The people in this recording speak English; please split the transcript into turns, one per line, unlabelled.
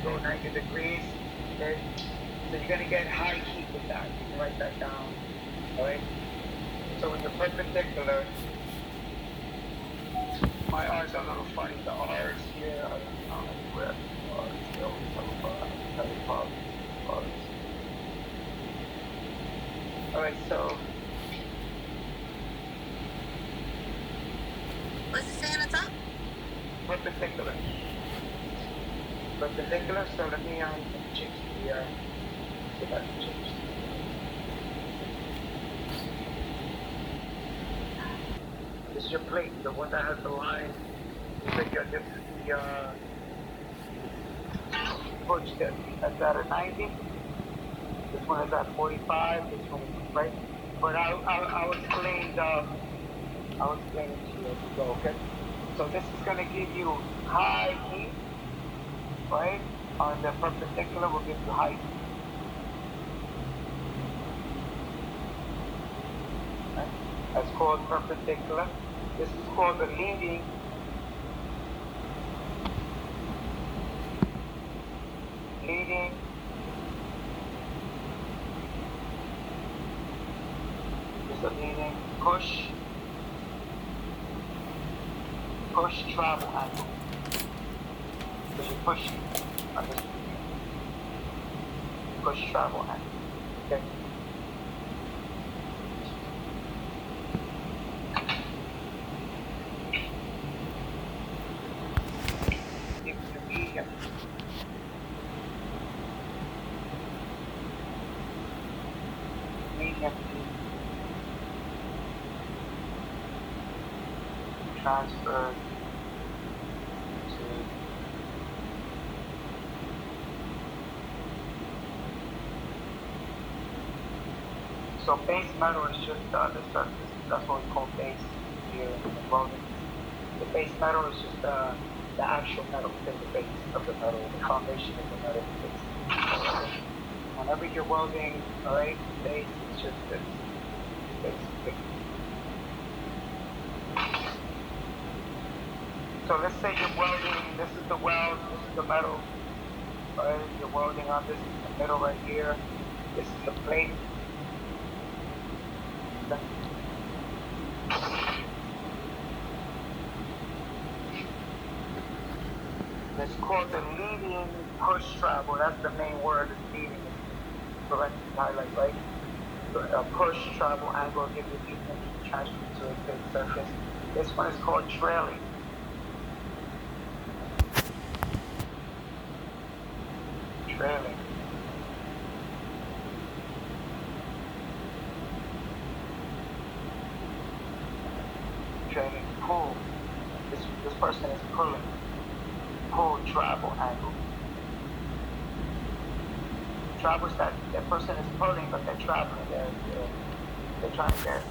go 90 degrees. Okay? So you're going to get high heat with that. You can write that down. Alright? So with the perpendicular, my R's are a little funny. The R's here, I don't know where the R's. They always have a problem. R's. Alright, so.
What's it say on the top?
Perpendicular. Perpendicular, so let me change the, see if I can change. This is your plate, the one that has the line. This is the, push that. That's at a 90. This one is at 45. This one is right. But I'll explain I'll explain it to you as we go, okay? So this is going to give you high heat, right? On the perpendicular will give you high heat. Right? That's called perpendicular. This is called the leading. Leading. This is a leading push. Push travel angle. So you push on this push travel angle. Okay. If you medium. Medium transfer to so base metal is just the surface. That's what we call base here in welding. The base metal is just the actual metal within the base of the metal, the foundation of the metal. Whenever you're welding, alright, base is just this. Base. So let's say you're welding, this is the weld, this is the metal, right? You're welding on this in the middle right here. This is the plate. Okay. It's called the leading push travel. That's the main word, is leading. Parentheses highlight, right? So a push travel angle gives you leading transfer to a big surface. This one is called trailing. Trailing. Trailing. Pull. This person is pulling. Pull travel angle. Travels that person is pulling, but they're traveling. They're trying to get